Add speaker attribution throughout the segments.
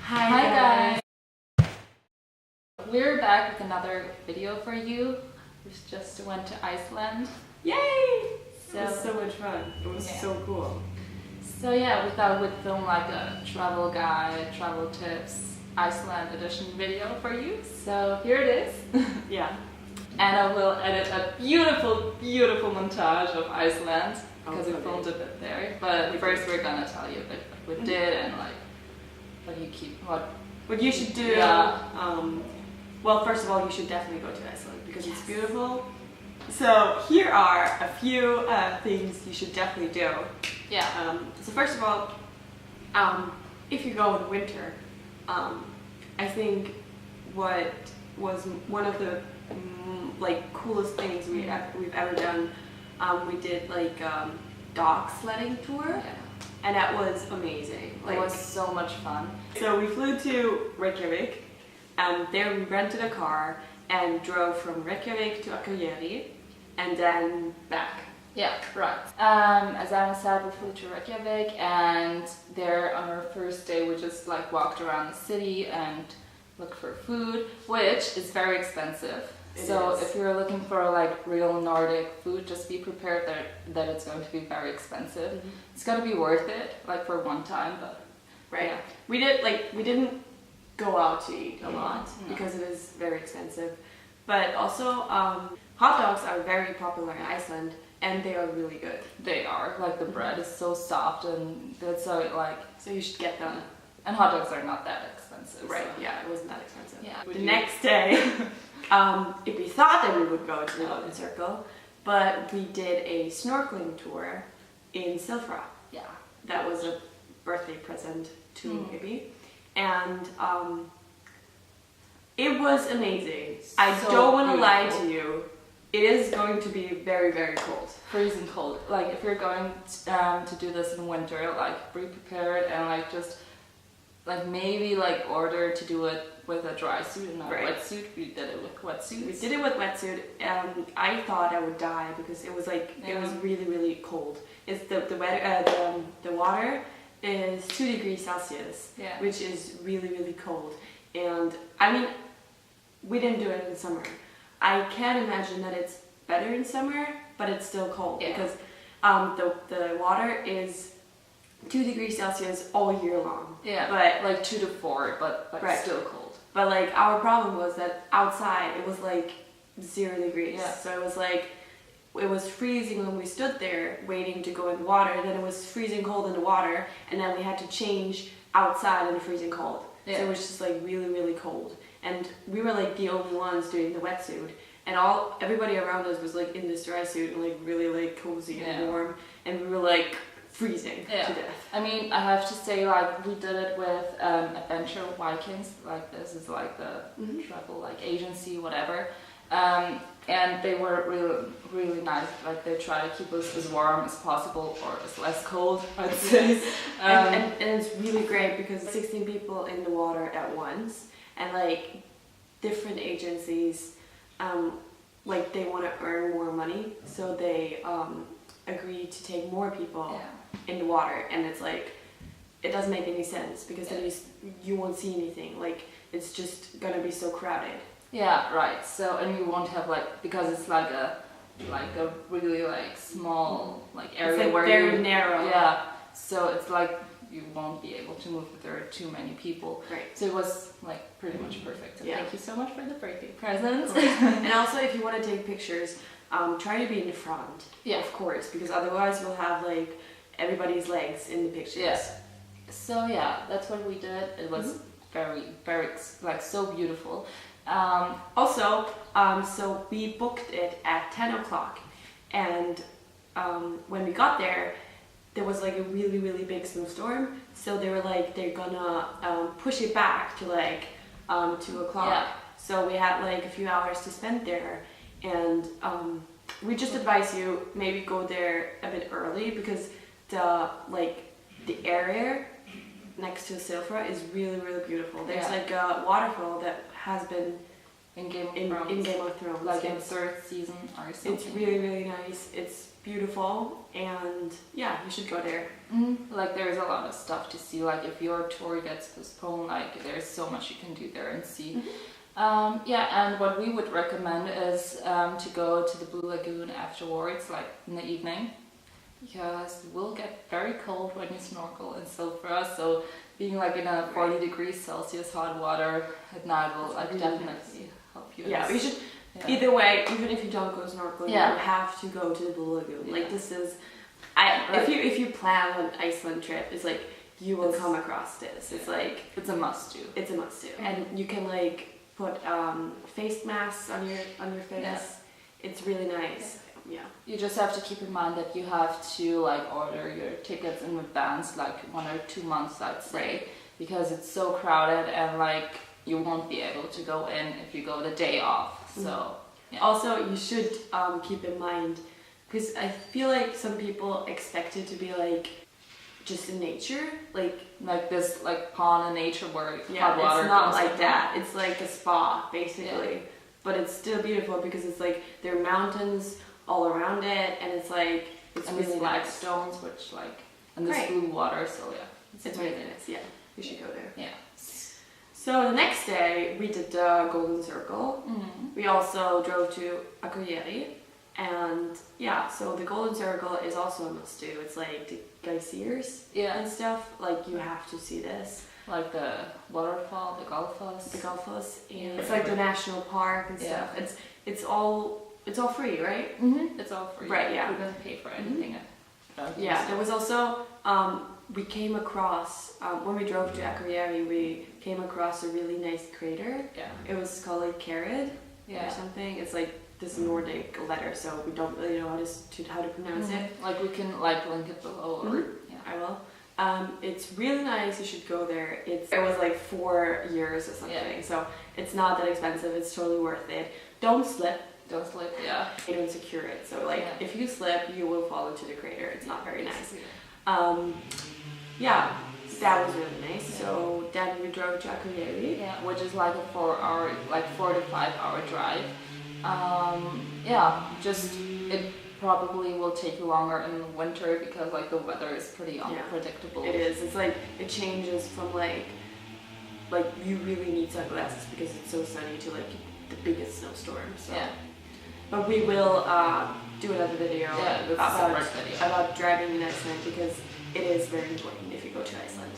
Speaker 1: Hi guys! We're back with another video for you. We just went to Iceland.
Speaker 2: Yay! It was so much fun. It was so cool.
Speaker 1: So yeah, we thought we'd film like a travel guide, travel tips, Iceland edition video for you. So here it is.
Speaker 2: Yeah.
Speaker 1: Anna will edit a beautiful, beautiful montage of Iceland because we filmed a bit there. But first we're gonna tell you a bit what we did and like
Speaker 2: what you should do.
Speaker 1: Yeah.
Speaker 2: Well, first of all, you should definitely go to Iceland because it's beautiful. So here are a few things you should definitely do.
Speaker 1: Yeah.
Speaker 2: So first of all, if you go in winter, I think what was one of the like coolest things we've ever done, we did like dog sledding tour.
Speaker 1: Yeah.
Speaker 2: And that was amazing.
Speaker 1: It was so much fun.
Speaker 2: So we flew to Reykjavik, and there we rented a car and drove from Reykjavik to Kerið, and then back.
Speaker 1: Yeah, right. As Anna said, we flew to Reykjavik, and there on our first day we just like walked around the city and looked for food, which is very expensive. So if you're looking for like real Nordic food, just be prepared that it's going to be very expensive. Mm-hmm. It's gonna be worth it, like for one time, but
Speaker 2: yeah. We didn't go out to eat a lot because it is very expensive. But also, hot dogs are very popular in Iceland, and they are really good.
Speaker 1: They are. Like the bread is so soft, and it's so
Speaker 2: you should get them.
Speaker 1: And hot dogs are not that expensive.
Speaker 2: Right?
Speaker 1: So.
Speaker 2: Yeah, it wasn't that expensive.
Speaker 1: Yeah.
Speaker 2: The next day. If we thought that we would go to the Golden Circle, but we did a snorkeling tour in Silfra.
Speaker 1: Yeah.
Speaker 2: That was a birthday present to Ippi. And it was amazing. I don't want to lie to you. It is going to be very, very cold.
Speaker 1: Freezing cold. Like if you're going to do this in winter, like be prepared and like just like maybe like order to do it with a dry suit and not a wetsuit. We did it with wetsuits.
Speaker 2: We did it with wetsuit. I thought I would die because it was like it was really, really cold. It's the water is 2 degrees Celsius, which is really, really cold. And I mean, we didn't do it in summer. I can't imagine that it's better in summer, but it's still cold because the water is 2 degrees Celsius all year long.
Speaker 1: Yeah,
Speaker 2: but
Speaker 1: like 2 to 4, but still cold.
Speaker 2: But like our problem was that outside it was like 0 degrees. Yeah. So it was like it was freezing when we stood there waiting to go in the water. Then it was freezing cold in the water, and then we had to change outside in the freezing cold. Yeah. So it was just like really, really cold. And we were like the only ones doing the wetsuit, and everybody around us was like in this dry suit and like really like cozy and warm, and we were like freezing to death.
Speaker 1: I mean, I have to say, like, we did it with Adventure Vikings, like this is like the travel like agency, whatever, and they were really, really nice. Like they try to keep us as warm as possible or as less cold, I'd say.
Speaker 2: And it's really great because 16 people in the water at once, and like different agencies, like they want to earn more money, so they agree to take more people in the water, and it's like it doesn't make any sense because then you won't see anything. Like it's just gonna be so crowded.
Speaker 1: Yeah, right. So and you won't have like, because it's like a really like small like area,
Speaker 2: it's like
Speaker 1: where
Speaker 2: very narrow.
Speaker 1: Yeah. So it's like you won't be able to move if there are too many people.
Speaker 2: Right.
Speaker 1: So it was like pretty much perfect. So thank you so much for the birthday presents.
Speaker 2: And also, if you want to take pictures, try to be in the front.
Speaker 1: Yeah,
Speaker 2: of course, because otherwise you'll have like everybody's legs in the pictures.
Speaker 1: Yeah. So yeah, that's what we did. It was very, very like so beautiful.
Speaker 2: Also, so we booked it at 10 o'clock, and when we got there was like a really, really big snowstorm. So they were like they're gonna push it back to like 2 o'clock. Yeah. So we had like a few hours to spend there, and we just advise you maybe go there a bit early because the area next to Silfra is really, really beautiful. There's like a waterfall that has been
Speaker 1: in Game of
Speaker 2: in
Speaker 1: Thrones.
Speaker 2: Game of Thrones.
Speaker 1: Like in third season or something.
Speaker 2: It's really, really nice. It's beautiful, and yeah, you should go there.
Speaker 1: Like there's a lot of stuff to see. Like if your tour gets postponed, like there's so much you can do there and see. Yeah, and what we would recommend is to go to the Blue Lagoon afterwards, like in the evening, because it will get very cold when you snorkel and so for us. So being like in a 40 degrees Celsius hot water at night will like definitely help you.
Speaker 2: Yeah, you should. Yeah. Either way, even if you don't go snorkeling,
Speaker 1: yeah.
Speaker 2: you have to go to the Blue Lagoon. Yeah. Like this is, if you plan an Iceland trip, it's like you will come across this. It's like
Speaker 1: it's a must do.
Speaker 2: It's a must do, and you can like put face masks on your face. Yeah. It's really nice. Yeah.
Speaker 1: You just have to keep in mind that you have to like order your tickets in advance, like 1 or 2 months, I'd say, because it's so crowded and like you won't be able to go in if you go the day off. So yeah.
Speaker 2: Also, you should keep in mind, because I feel like some people expect it to be like just in nature, like
Speaker 1: this like pond in nature where
Speaker 2: hot water. It's not like that. It's like a spa basically, but it's still beautiful because it's like there are mountains all around it, and it's like it's
Speaker 1: and
Speaker 2: really
Speaker 1: black
Speaker 2: nice.
Speaker 1: Stones, which like and this blue water. So yeah,
Speaker 2: it's really nice. Yeah, you should go there.
Speaker 1: Yeah.
Speaker 2: So the next day we did the Golden Circle. We also drove to Kerið, and yeah, so the Golden Circle is also a must do. It's like the geysires and stuff. Like you have to see this.
Speaker 1: Like the waterfall, the Gulfoss.
Speaker 2: The Gulfoss, and it's like the national park and stuff. It's all free, right?
Speaker 1: It's all free.
Speaker 2: Right. Yeah.
Speaker 1: We didn't pay for anything.
Speaker 2: Yeah. There was also we came across when we drove to Kerið, we came across a really nice crater.
Speaker 1: Yeah.
Speaker 2: It was called like Kerið or something. It's like this Nordic letter, so we don't really know how to pronounce it.
Speaker 1: Like we can like link it below, or
Speaker 2: I will. It's really nice. You should go there. It was like 4 years or something, so it's not that expensive. It's totally worth it. Don't slip.
Speaker 1: Don't slip. Yeah.
Speaker 2: They don't secure it, so like if you slip, you will fall into the crater. It's not very nice. Yeah, that was really nice. So then we drove to Kerið.
Speaker 1: Yeah, which is like a 4 to 5 hour drive. Just it probably will take you longer in the winter because like the weather is pretty unpredictable.
Speaker 2: It is. It's like it changes from like you really need sunglasses because it's so sunny to like the biggest snowstorm. So. Yeah. But we will do another video about driving in Iceland because it is very important if you go to Iceland.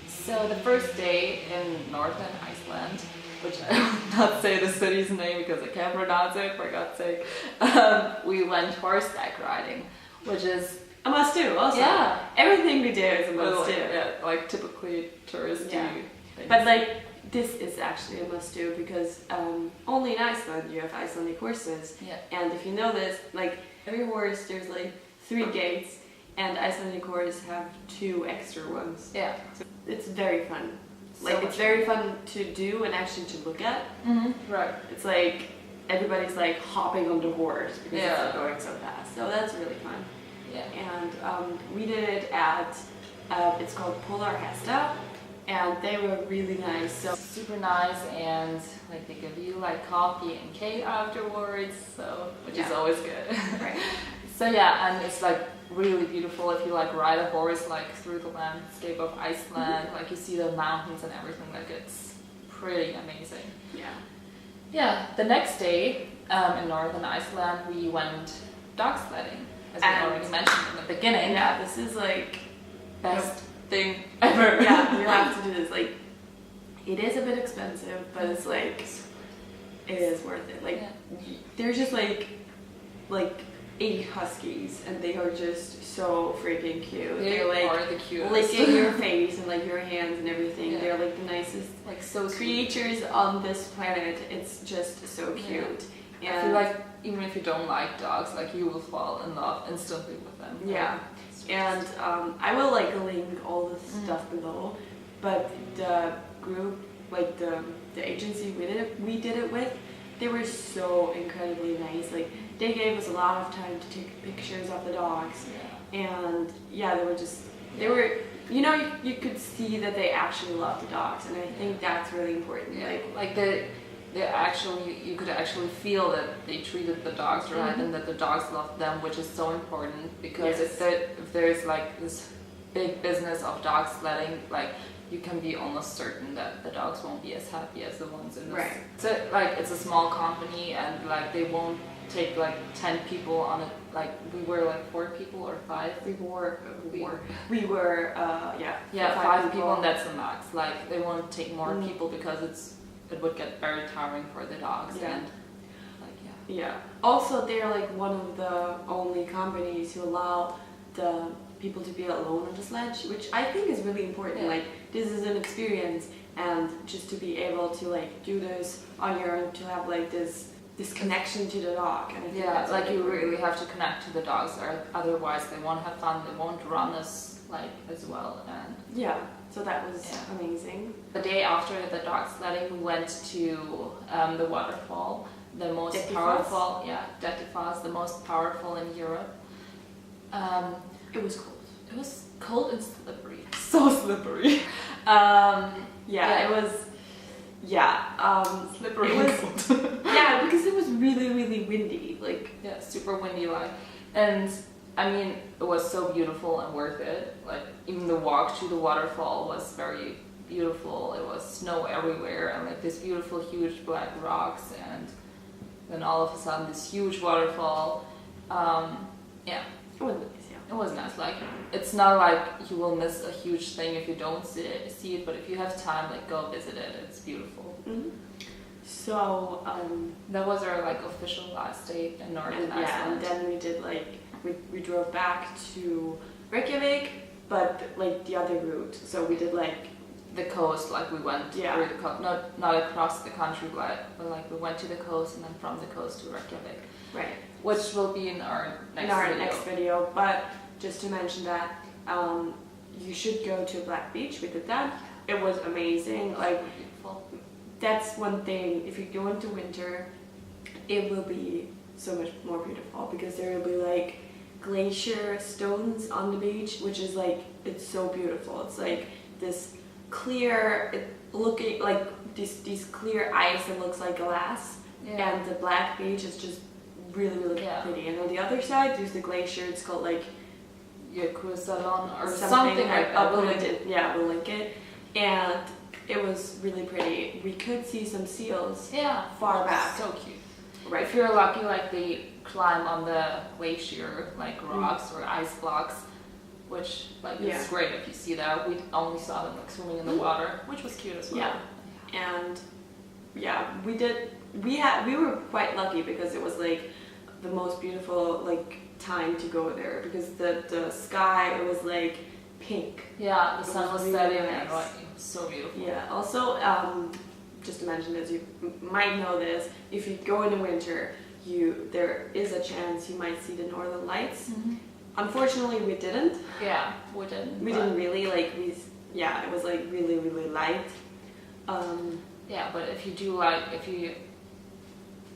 Speaker 1: So the first day in northern Iceland, which I will not say the city's name because I can't pronounce it, for God's sake, we went horseback riding, which is
Speaker 2: a must do also. Yeah. Everything we do is a must do.
Speaker 1: Yeah, like typically touristy things.
Speaker 2: But like this is actually a must do because only in Iceland you have Icelandic horses.
Speaker 1: Yeah.
Speaker 2: And if you know this, like every horse there's like 3 gates, and Icelandic horses have 2 extra ones.
Speaker 1: Yeah.
Speaker 2: So it's very fun. Like it's very fun to do and actually to look at.
Speaker 1: Right.
Speaker 2: It's like everybody's like hopping on the horse because it's like going so fast. So that's really fun.
Speaker 1: Yeah.
Speaker 2: And we did it at it's called Polar Hesta, and they were really nice. So
Speaker 1: super nice, and like they give you like coffee and cake afterwards, so which is always good.
Speaker 2: Right.
Speaker 1: So yeah, and it's like really beautiful if you like ride a horse like through the landscape of Iceland, like you see the mountains and everything. Like it's pretty amazing.
Speaker 2: Yeah.
Speaker 1: Yeah. The next day in northern Iceland we went dog sledding, as we already mentioned in the beginning.
Speaker 2: Yeah, this is like
Speaker 1: best thing ever.
Speaker 2: Yeah, you have to do this. Like it is a bit expensive, but it's like it is worth it. Like they're just like 8 huskies, and they are just so freaking cute. They're like
Speaker 1: the cutest.
Speaker 2: licking your face and like your hands and everything.
Speaker 1: Yeah.
Speaker 2: They're like the nicest creatures on this planet. It's just so cute.
Speaker 1: And I feel like even if you don't like dogs, like you will fall in love instantly with them.
Speaker 2: Yeah. And I will like link all the stuff below, but the group, like the agency we did it with, they were so incredibly nice. Like they gave us a lot of time to take pictures of the dogs, and they were you could see that they actually love the dogs, and I think that's really important.
Speaker 1: Like the you could actually feel that they treated the dogs right, and that the dogs loved them, which is so important, because if there's like this big business of dog sledding, like you can be almost certain that the dogs won't be as happy as the ones in this.
Speaker 2: Right.
Speaker 1: So like it's a small company, and like they won't take like 10 people on it. Like we were like 4 people or 5.
Speaker 2: We were
Speaker 1: 5 people, and that's the max. Like they won't take more people because it would get very tiring for the dogs. And like
Speaker 2: also they're like one of the only companies who allow the people to be alone on the sledge, which I think is really important. Like this is an experience, and just to be able to like do this on your own, to have like this connection to the dog. And I think that's
Speaker 1: like you really have to connect to the dogs, or otherwise they won't have fun, they won't run as well. And
Speaker 2: so that was amazing.
Speaker 1: The day after the dog sledding, we went to the waterfall, the most powerful, Dettifoss, the most powerful in Europe.
Speaker 2: It was cold.
Speaker 1: It was cold and slippery. So slippery.
Speaker 2: It was.
Speaker 1: Slippery.
Speaker 2: It was, because it was really, really windy.
Speaker 1: Super windy. And I mean, it was so beautiful and worth it. Like even the walk to the waterfall was very beautiful. It was snow everywhere, and like this beautiful, huge black rocks, and then all of a sudden this huge waterfall.
Speaker 2: It was nice.
Speaker 1: It was nice. Like it's not like you will miss a huge thing if you don't see it, but if you have time, like go visit it. It's beautiful.
Speaker 2: So
Speaker 1: that was our like official last day in Northern Iceland.
Speaker 2: And then we did we drove back to Reykjavik, but like the other route. So we did like
Speaker 1: the coast, like we went through the coast, not across the country, but like we went to the coast, and then from the coast to Reykjavik.
Speaker 2: Right.
Speaker 1: Which will be in our next
Speaker 2: video. But just to mention that you should go to Black Beach. We did that. It was amazing. Like
Speaker 1: beautiful.
Speaker 2: That's one thing. If you go into winter, it will be so much more beautiful, because there will be like glacier stones on the beach, which is like, it's so beautiful. It's like this clear, looking like these clear ice that looks like glass, and the Black Beach is just really, really pretty. And on the other side, there's the glacier. It's called like
Speaker 1: Salon or something like that.
Speaker 2: We'll link it. And it was really pretty. We could see some seals far back.
Speaker 1: So cute.
Speaker 2: Right.
Speaker 1: If you're lucky, like they climb on the glacier, like rocks or ice blocks, which like is great if you see that. We only saw them like swimming in the water, which was cute as well.
Speaker 2: And we were quite lucky, because it was like the most beautiful like time to go there, because the sky, it was like pink.
Speaker 1: Yeah, the sun was setting,
Speaker 2: really
Speaker 1: and like, it was so beautiful.
Speaker 2: Yeah. Also, just to mention this, you might know this, if you go in the winter, there is a chance you might see the northern lights. Unfortunately, we didn't.
Speaker 1: Yeah, we didn't.
Speaker 2: We didn't really it was like really, really light.
Speaker 1: But if you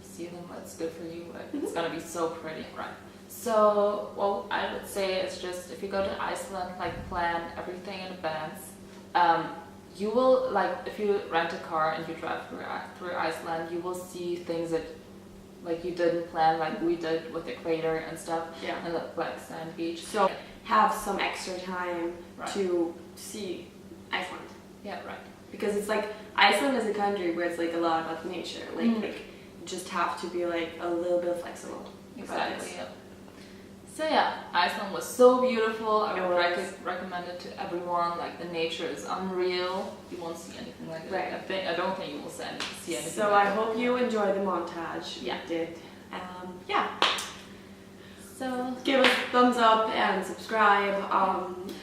Speaker 1: see them, that's good for you. Like it's gonna be so pretty, right? So, what I would say is just, if you go to Iceland, like plan everything in advance. You will, like, if you rent a car and you drive through Iceland, you will see things that like you didn't plan, like we did with the crater and stuff, and the black sand beach.
Speaker 2: So have some extra time to see Iceland.
Speaker 1: Yeah, right.
Speaker 2: Because it's like, Iceland is a country where it's like a lot about nature. Like you just have to be like a little bit flexible.
Speaker 1: Exactly. Yeah. So Iceland was so beautiful. I would recommend it to everyone. Like the nature is unreal. You won't see anything like that. I don't think you will see anything.
Speaker 2: So I hope you enjoy the montage. We did. So give us a thumbs up and subscribe.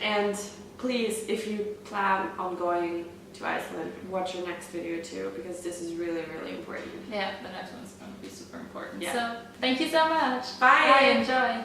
Speaker 2: And please, if you plan on going to Iceland, watch your next video too, because this is really, really important.
Speaker 1: Yeah, the next one's going to be super important. So thank you so much.
Speaker 2: Bye.
Speaker 1: Enjoy.